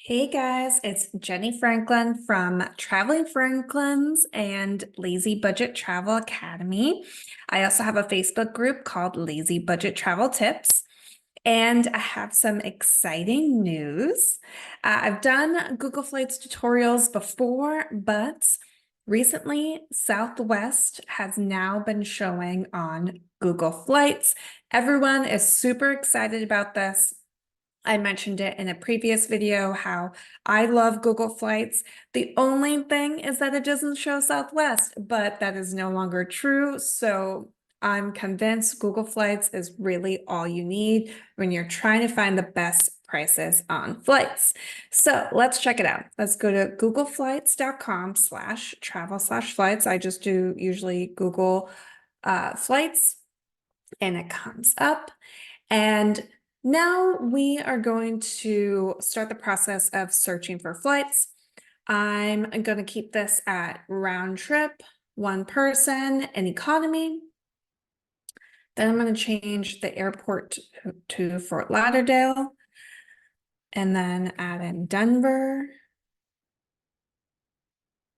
Hey guys, it's Jenny Franklin from Traveling Franklins and Lazy Budget Travel Academy. I also have a Facebook group called Lazy Budget Travel Tips, and I have some exciting news. I've done Google Flights tutorials before, but recently Southwest has now been showing on Google Flights. Everyone is super excited about this. I mentioned it in a previous video how I love Google Flights. The only thing is that it doesn't show Southwest, but that is no longer true. So I'm convinced Google Flights is really all you need when you're trying to find the best prices on flights. So let's check it out. Let's go to googleflights.com/travel/flights. I just do usually Google flights and it comes up. And now we are going to start the process of searching for flights. I'm going to keep this at round trip, one person, and economy. Then I'm going to change the airport to Fort Lauderdale and then add in Denver.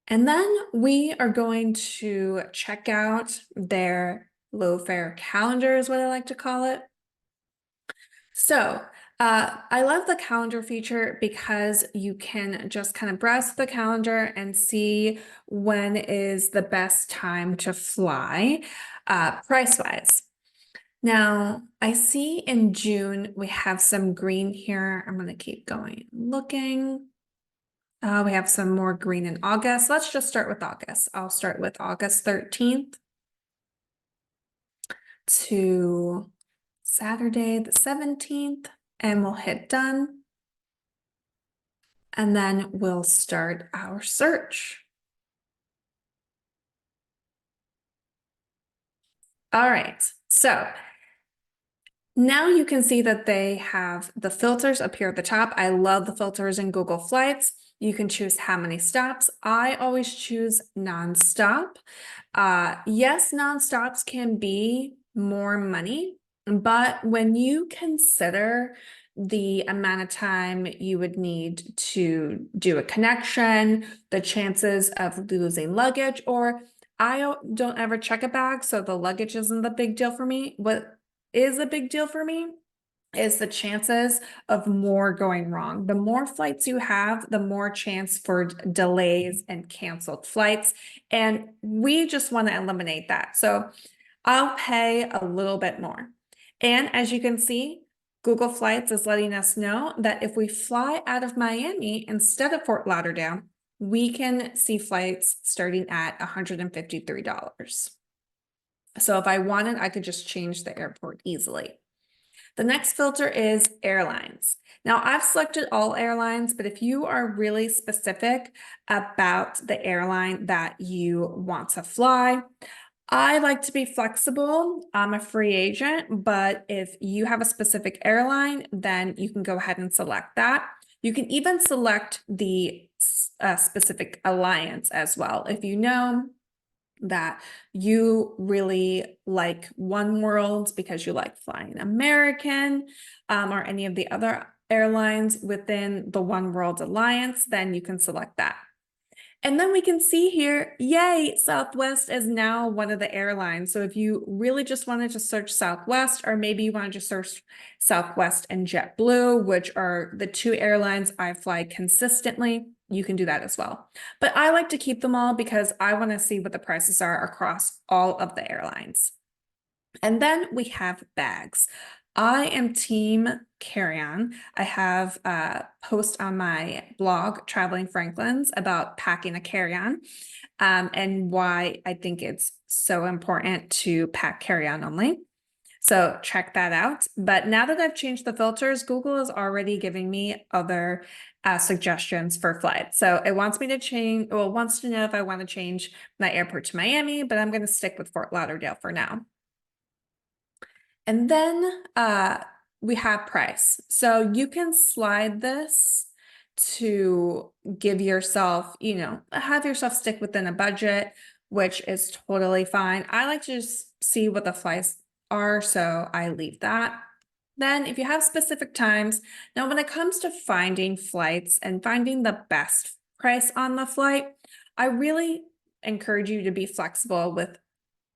And then we are going to check out their low fare calendar is what I like to call it. So I love the calendar feature because you can just kind of browse the calendar and see when is the best time to fly price-wise. Now, I see in June we have some green here. I'm going to keep going looking. We have some more green in August. Let's just start with August. I'll start with August 13th to Saturday the 17th, and we'll hit done. And then we'll start our search. All right, so now you can see that they have the filters up here at the top. I love the filters in Google Flights. You can choose how many stops. I always choose nonstop. Yes, nonstops can be more money, but when you consider the amount of time you would need to do a connection, the chances of losing luggage, or I don't ever check a bag, so the luggage isn't the big deal for me. What is a big deal for me is the chances of more going wrong. The more flights you have, the more chance for delays and canceled flights. And we just want to eliminate that. So I'll pay a little bit more. And as you can see, Google Flights is letting us know that if we fly out of Miami instead of Fort Lauderdale, we can see flights starting at $153. So if I wanted, I could just change the airport easily. The next filter is airlines. Now I've selected all airlines, but if you are really specific about the airline that you want to fly, I like to be flexible. I'm a free agent, but if you have a specific airline, then you can go ahead and select that. You can even select the specific alliance as well. If you know that you really like One World because you like flying American or any of the other airlines within the One World Alliance, then you can select that. And then we can see here, yay, Southwest is now one of the airlines. So if you really just wanted to search Southwest, or maybe you wanted to search Southwest and JetBlue, which are the two airlines I fly consistently, you can do that as well. But I like to keep them all because I want to see what the prices are across all of the airlines. And then we have bags. I am team carry-on. I have a post on my blog, Traveling Franklins, about packing a carry-on and why I think it's so important to pack carry-on only. So check that out. But now that I've changed the filters, Google is already giving me other suggestions for flights. So it wants me to change, well, it wants to know if I want to change my airport to Miami, but I'm going to stick with Fort Lauderdale for now. And then we have price. So you can slide this to give yourself, have yourself stick within a budget, which is totally fine. I like to just see what the flights are, so I leave that. Then if you have specific times, now when it comes to finding flights and finding the best price on the flight, I really encourage you to be flexible with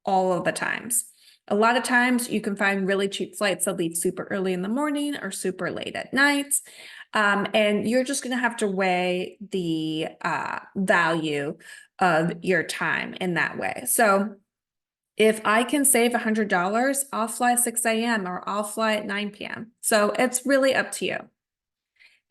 all of the times. A lot of times you can find really cheap flights that leave super early in the morning or super late at night. And you're just going to have to weigh the value of your time in that way. So if I can save $100, I'll fly 6 a.m. or I'll fly at 9 p.m. So it's really up to you.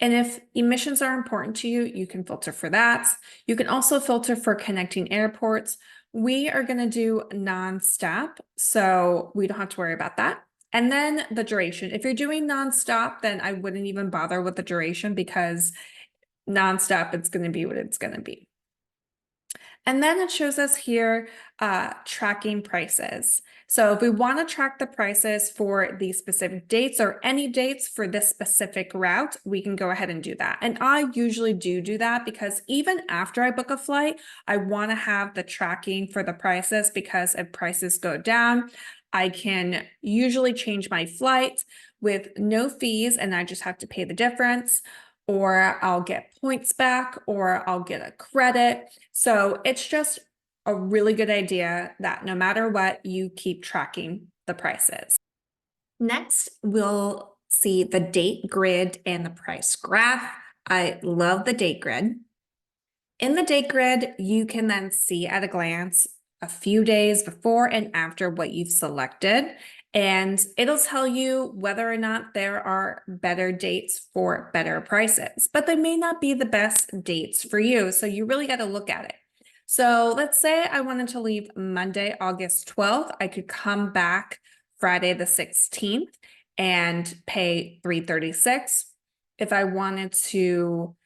And if emissions are important to you, you can filter for that. You can also filter for connecting airports. We are going to do nonstop, so we don't have to worry about that. And then the duration. If you're doing nonstop, then I wouldn't even bother with the duration because nonstop, it's going to be what it's going to be. And then it shows us here tracking prices. So if we want to track the prices for these specific dates or any dates for this specific route, we can go ahead and do that. And I usually do that because even after I book a flight, I want to have the tracking for the prices because if prices go down, I can usually change my flight with no fees and I just have to pay the difference, or I'll get points back, or I'll get a credit. So it's just a really good idea that no matter what, you keep tracking the prices. Next, we'll see the date grid and the price graph. I love the date grid. In the date grid, you can then see at a glance a few days before and after what you've selected, and it'll tell you whether or not there are better dates for better prices, but they may not be the best dates for you, so you really got to look at it. So let's say I wanted to leave Monday, August 12th. I could come back Friday the 16th and pay $336. If I wanted to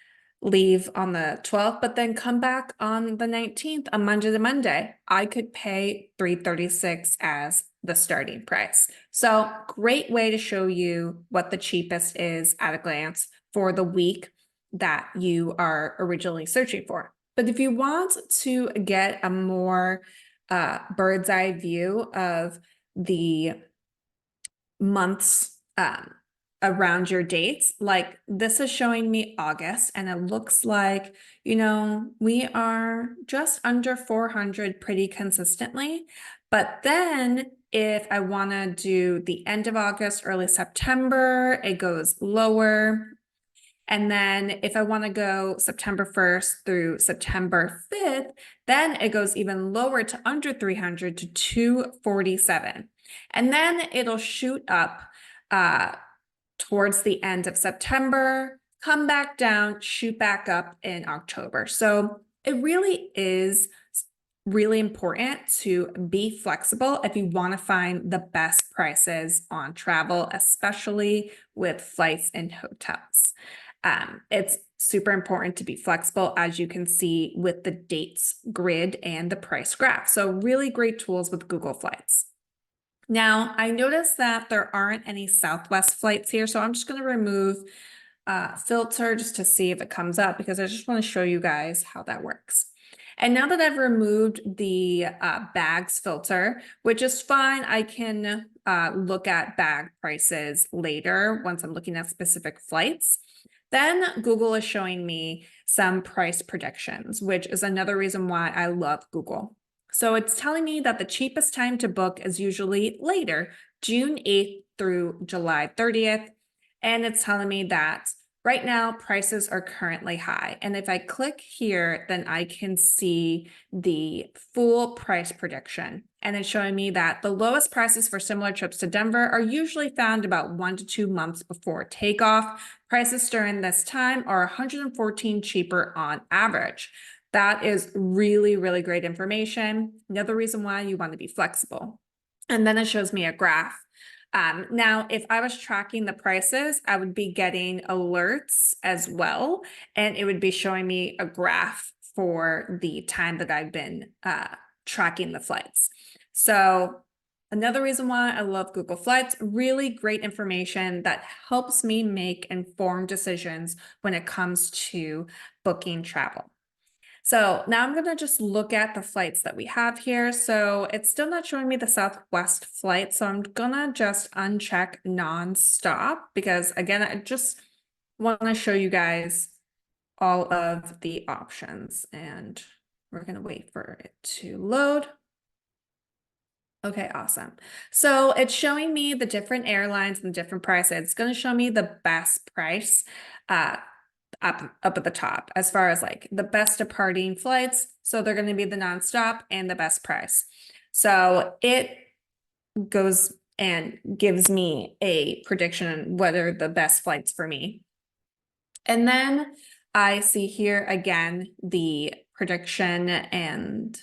leave on the 12th, but then come back on the 19th, a Monday to Monday, I could pay $336 as the starting price. So great way to show you what the cheapest is at a glance for the week that you are originally searching for. But if you want to get a more bird's eye view of the months around your dates, like this is showing me August, and it looks like, we are just under 400 pretty consistently. But then if I want to do the end of August, early September, it goes lower. And then if I want to go September 1st through September 5th, then it goes even lower to under 300 to 247. And then it'll shoot up towards the end of September, come back down, shoot back up in October. So it really is really important to be flexible if you want to find the best prices on travel, especially with flights and hotels. It's super important to be flexible, as you can see with the dates grid and the price graph. So really great tools with Google Flights. Now, I noticed that there aren't any Southwest flights here, so I'm just going to remove filter just to see if it comes up, because I just want to show you guys how that works. And now that I've removed the bags filter, which is fine, I can look at bag prices later once I'm looking at specific flights. Then Google is showing me some price predictions, which is another reason why I love Google. So it's telling me that the cheapest time to book is usually later, June 8th through July 30th. And it's telling me that right now prices are currently high. And if I click here, then I can see the full price prediction. And it's showing me that the lowest prices for similar trips to Denver are usually found about 1 to 2 months before takeoff. Prices during this time are 114 cheaper on average. That is really, really great information. Another reason why you want to be flexible. And then it shows me a graph. Now, if I was tracking the prices, I would be getting alerts as well, and it would be showing me a graph for the time that I've been tracking the flights. So another reason why I love Google Flights, really great information that helps me make informed decisions when it comes to booking travel. So now I'm gonna just look at the flights that we have here. So it's still not showing me the Southwest flight. So I'm gonna just uncheck nonstop because again, I just wanna show you guys all of the options and we're gonna wait for it to load. Okay, awesome. So it's showing me the different airlines and the different prices. It's going to show me the best price uh, up at the top as far as like the best departing flights. So they're going to be the nonstop and the best price. So it goes and gives me a prediction on what are the best flights for me. And then I see here again the prediction and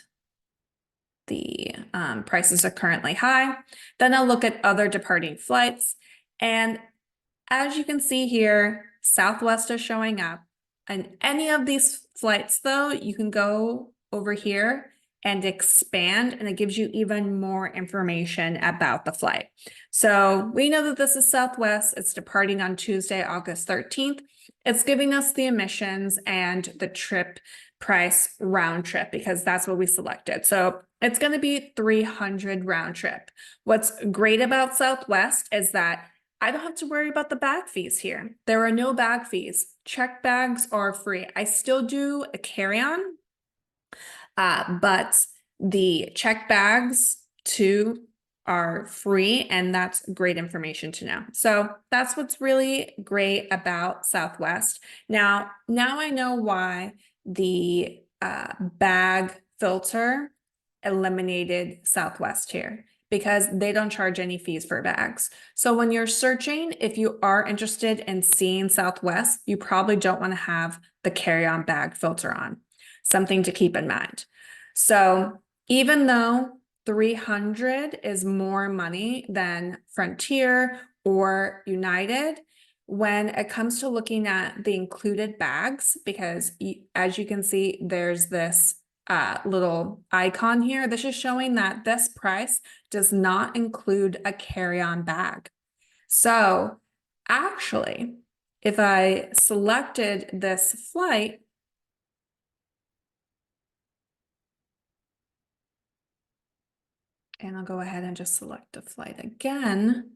the prices are currently high. Then I'll look at other departing flights. And as you can see here, Southwest is showing up. And any of these flights, though, you can go over here and expand, and it gives you even more information about the flight. So we know that this is Southwest. It's departing on Tuesday, August 13th. It's giving us the emissions and the trip price round trip because that's what we selected. So it's going to be 300 round trip. What's great about Southwest is that I don't have to worry about the bag fees here. There are no bag fees. Check bags are free. I still do a carry-on, but the check bags too are free, and that's great information to know. So that's what's really great about Southwest. Now I know why the bag filter eliminated Southwest here, because they don't charge any fees for bags. So when you're searching, if you are interested in seeing Southwest, you probably don't want to have the carry-on bag filter on. Something to keep in mind. So even though 300 is more money than Frontier or United, when it comes to looking at the included bags, because as you can see, there's this little icon here. This is showing that this price does not include a carry-on bag. So actually, if I selected this flight, and I'll go ahead and just select a flight again.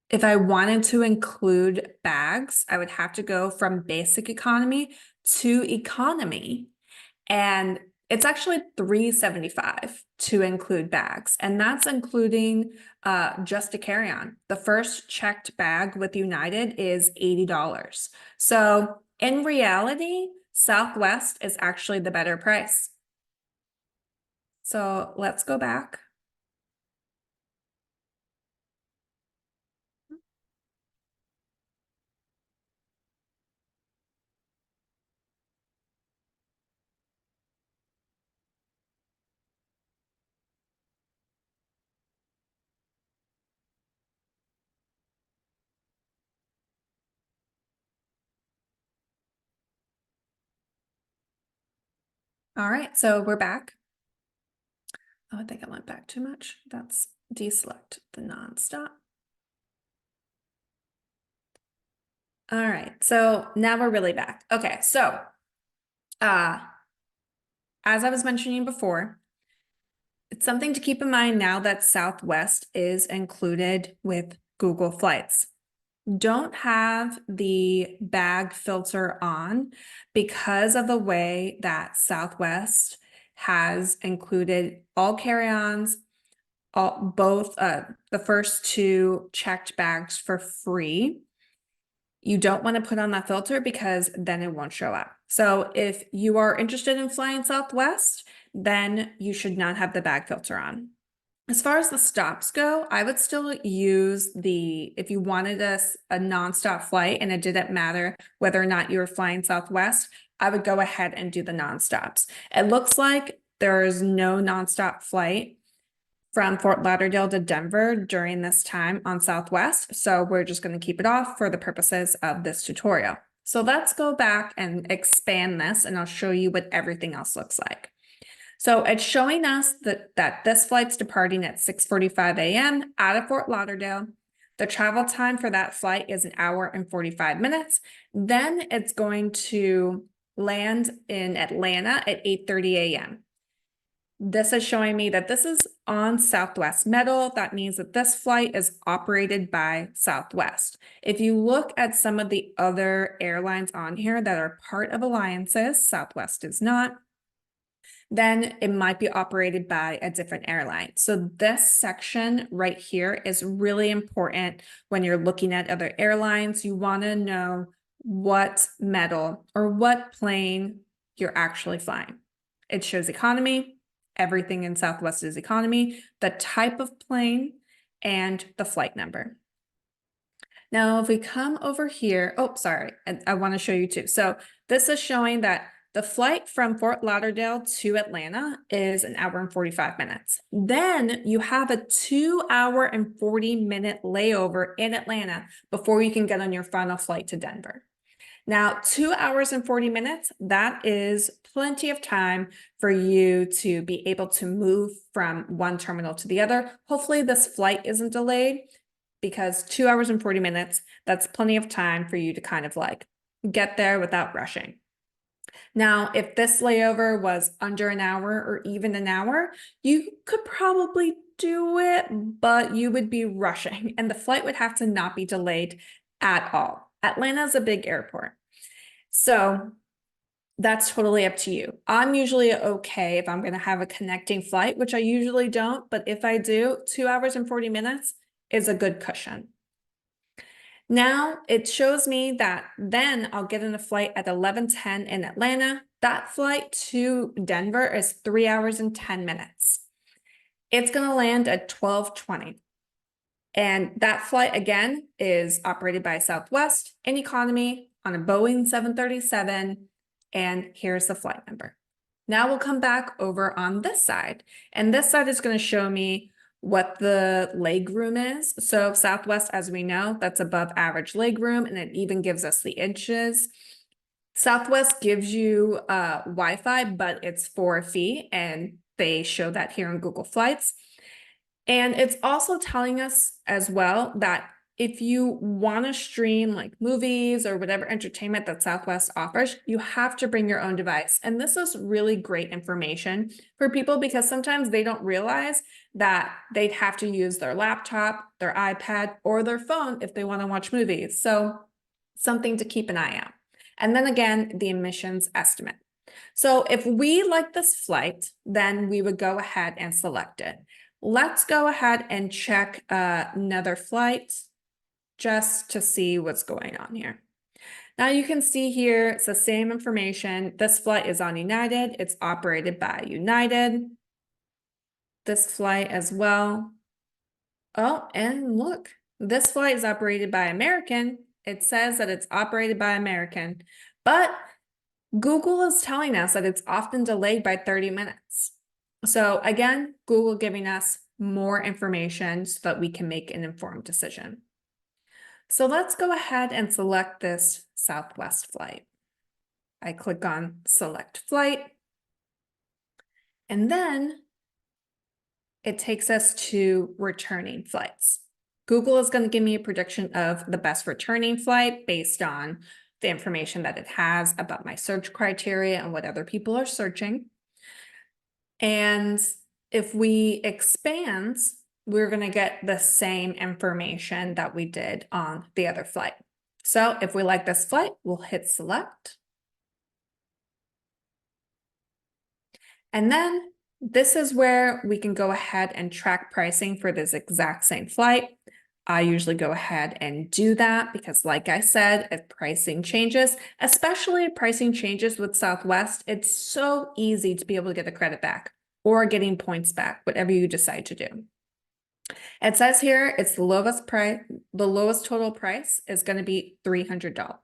If I wanted to include bags, I would have to go from basic economy to economy. And it's actually $375 to include bags. And that's including just a carry-on. The first checked bag with United is $80. So in reality, Southwest is actually the better price. So let's go back. All right, so we're back. Oh, I think I went back too much. That's deselect the nonstop. All right, so now we're really back. Okay, so as I was mentioning before, it's something to keep in mind now that Southwest is included with Google Flights. Don't have the bag filter on because of the way that Southwest has included all carry-ons, both the first two checked bags for free. You don't want to put on that filter because then it won't show up. So if you are interested in flying Southwest, then you should not have the bag filter on. As far as the stops go, I would still use if you wanted a nonstop flight and it didn't matter whether or not you were flying Southwest, I would go ahead and do the nonstops. It looks like there is no nonstop flight from Fort Lauderdale to Denver during this time on Southwest. So we're just going to keep it off for the purposes of this tutorial. So let's go back and expand this and I'll show you what everything else looks like. So it's showing us that this flight's departing at 6:45 a.m. out of Fort Lauderdale. The travel time for that flight is 1 hour and 45 minutes. Then it's going to land in Atlanta at 8:30 a.m. This is showing me that this is on Southwest metal. That means that this flight is operated by Southwest. If you look at some of the other airlines on here that are part of alliances, Southwest is not, then it might be operated by a different airline. So this section right here is really important when you're looking at other airlines. You want to know what metal or what plane you're actually flying. It shows economy. Everything in Southwest is economy, the type of plane, and the flight number. Now, if we come over here, oh, sorry, I want to show you too. So this is showing that the flight from Fort Lauderdale to Atlanta is 1 hour and 45 minutes. Then you have a 2 hour and 40 minute layover in Atlanta before you can get on your final flight to Denver. Now, 2 hours and 40 minutes, that is plenty of time for you to be able to move from one terminal to the other. Hopefully this flight isn't delayed, because 2 hours and 40 minutes, that's plenty of time for you to kind of like get there without rushing. Now, if this layover was under an hour or even an hour, you could probably do it, but you would be rushing and the flight would have to not be delayed at all. Atlanta is a big airport. So that's totally up to you. I'm usually okay if I'm going to have a connecting flight, which I usually don't, but if I do, 2 hours and 40 minutes is a good cushion. Now it shows me that then I'll get in a flight at 11:10 in Atlanta. That flight to Denver is 3 hours and 10 minutes. It's going to land at 12:20. And that flight again is operated by Southwest in economy on a Boeing 737. And here's the flight number. Now we'll come back over on this side. And this side is going to show me what the leg room is. So Southwest, as we know, that's above average leg room, and it even gives us the inches. Southwest gives you Wi-Fi, but it's for a fee, and they show that here in Google Flights. And it's also telling us as well that if you want to stream like movies or whatever entertainment that Southwest offers, you have to bring your own device. And this is really great information for people because sometimes they don't realize that they'd have to use their laptop, their iPad, or their phone if they want to watch movies. So something to keep an eye out. And then again, the emissions estimate. So if we like this flight, then we would go ahead and select it. Let's go ahead and check another flight just to see what's going on here. Now you can see here, it's the same information. This flight is on United. It's operated by United. This flight as well. Oh, and look, this flight is operated by American. It says that it's operated by American, but Google is telling us that it's often delayed by 30 minutes. So again, Google giving us more information so that we can make an informed decision. So let's go ahead and select this Southwest flight. I click on select flight, and then it takes us to returning flights. Google is going to give me a prediction of the best returning flight based on the information that it has about my search criteria and what other people are searching. And if we expand, we're going to get the same information that we did on the other flight. So if we like this flight, we'll hit select. And then this is where we can go ahead and track pricing for this exact same flight. I usually go ahead and do that because, like I said, if pricing changes, especially if pricing changes with Southwest, it's so easy to be able to get the credit back or getting points back, whatever you decide to do. It says here it's the lowest price, the lowest total price is going to be $300.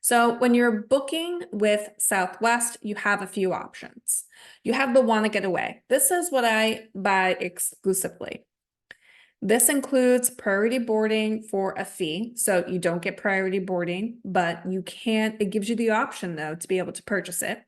So when you're booking with Southwest, you have a few options. You have the Wanna Get Away. This is what I buy exclusively. This includes priority boarding for a fee. So you don't get priority boarding, but you can, it gives you the option though to be able to purchase it.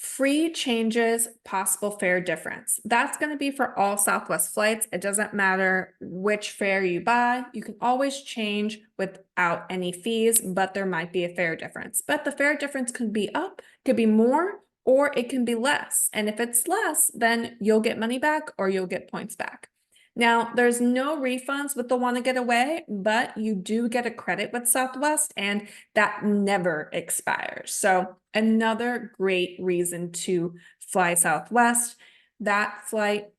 Free changes, possible fare difference. That's going to be for all Southwest flights. It doesn't matter which fare you buy. You can always change without any fees, but there might be a fare difference. But the fare difference could be up, could be more, or it can be less. And if it's less, then you'll get money back or you'll get points back. Now, there's no refunds with the Wanna Get Away, but you do get a credit with Southwest, and that never expires. So another great reason to fly Southwest. That flight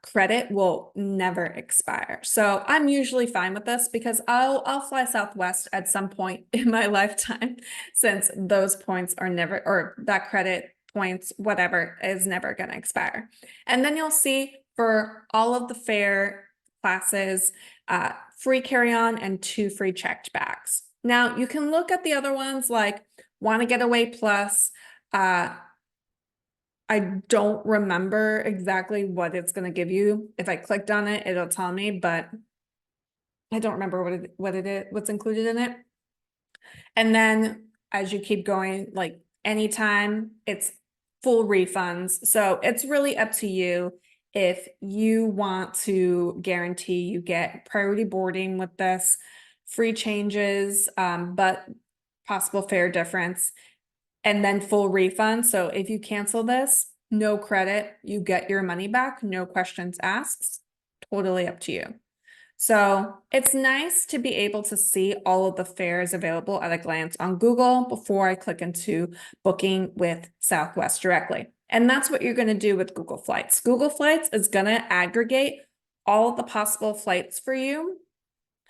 credit will never expire. So I'm usually fine with this because I'll fly Southwest at some point in my lifetime, since those points are never, or that credit points, whatever, is never going to expire. And then you'll see for all of the fare classes, free carry-on and 2 free checked bags. Now you can look at the other ones like Wanna Get Away Plus. I don't remember exactly what it's going to give you. If I clicked on it, it'll tell me, but I don't remember what's included in it. And then as you keep going, like anytime, it's full refunds. So it's really up to you if you want to guarantee you get priority boarding with this, free changes, but possible fare difference, and then full refund. So if you cancel this, no credit, you get your money back, no questions asked, totally up to you. So it's nice to be able to see all of the fares available at a glance on Google before I click into booking with Southwest directly. And that's what you're going to do with Google Flights. Google Flights is going to aggregate all of the possible flights for you,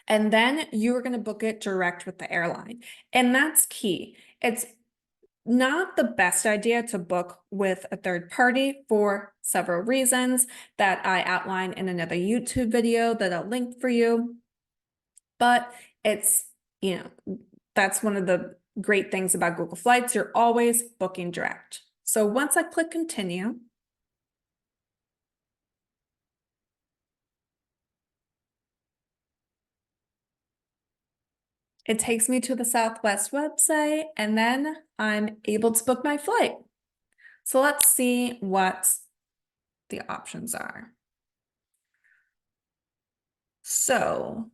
and then you're going to book it direct with the airline. And that's key. It's not the best idea to book with a third party for several reasons that I outline in another YouTube video that I'll link for you. But it's, that's one of the great things about Google Flights. You're always booking direct. So once I click continue, it takes me to the Southwest website, and then I'm able to book my flight. So let's see what the options are. So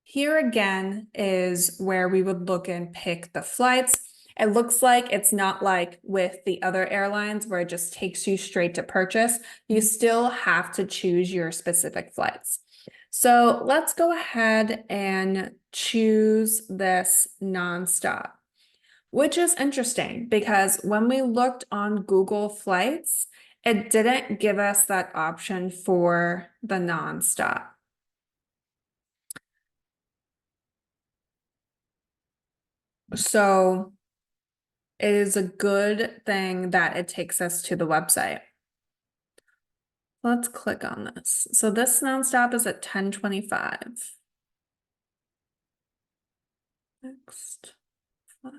here again is where we would look and pick the flights. It looks like it's not like with the other airlines where it just takes you straight to purchase. You still have to choose your specific flights. So let's go ahead and choose this nonstop, which is interesting because when we looked on Google Flights, it didn't give us that option for the nonstop. So it is a good thing that it takes us to the website. Let's click on this. So this nonstop is at 10:25. Next flight.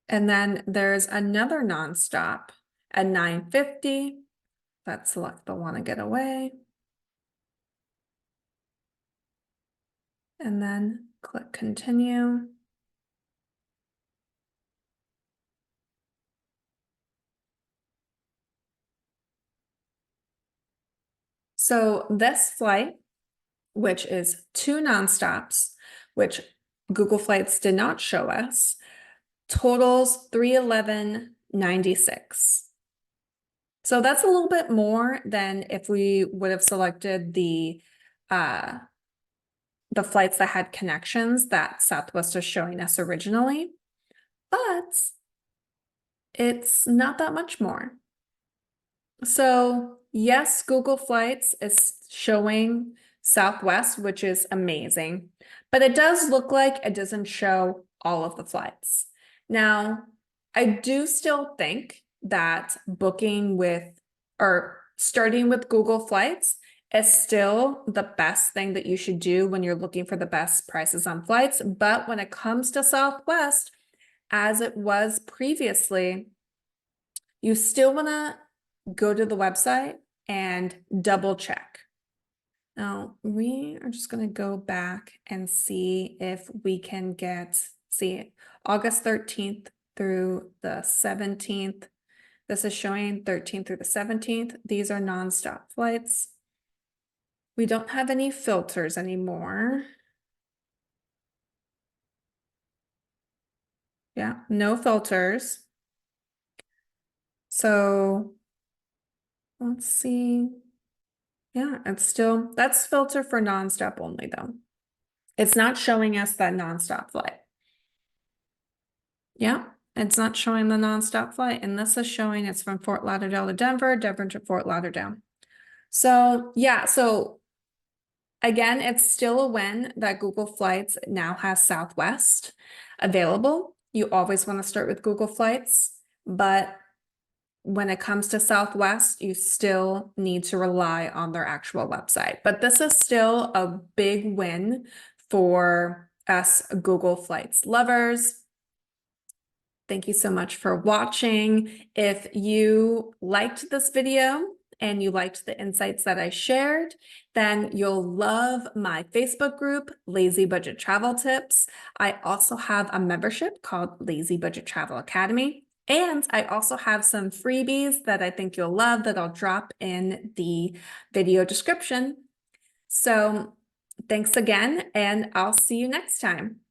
And then there's another nonstop at 9:50. Let's select the Wanna Get Away. And then click continue. So this flight, which is 2 nonstops, which Google Flights did not show us, totals $311.96. So that's a little bit more than if we would have selected the flights that had connections that Southwest was showing us originally, but it's not that much more. So yes, Google Flights is showing Southwest, which is amazing, but it does look like it doesn't show all of the flights. Now, I do still think that booking with or starting with Google Flights is still the best thing that you should do when you're looking for the best prices on flights. But when it comes to Southwest, as it was previously, you still want to go to the website and double check. Now, we are just going to go back and see if we can see August 13th through the 17th. This is showing 13th through the 17th. These are nonstop flights. We don't have any filters anymore. Yeah, no filters. So let's see. Yeah, that's filter for nonstop only though. It's not showing us that nonstop flight. Yeah, it's not showing the nonstop flight. And this is showing it's from Fort Lauderdale to Denver, Denver to Fort Lauderdale. So yeah, so again, it's still a win that Google Flights now has Southwest available. You always want to start with Google Flights, but when it comes to Southwest, you still need to rely on their actual website. But this is still a big win for us Google Flights lovers. Thank you so much for watching. If you liked this video and you liked the insights that I shared, then you'll love my Facebook group, Lazy Budget Travel Tips. I also have a membership called Lazy Budget Travel Academy. And I also have some freebies that I think you'll love that I'll drop in the video description. So thanks again, and I'll see you next time.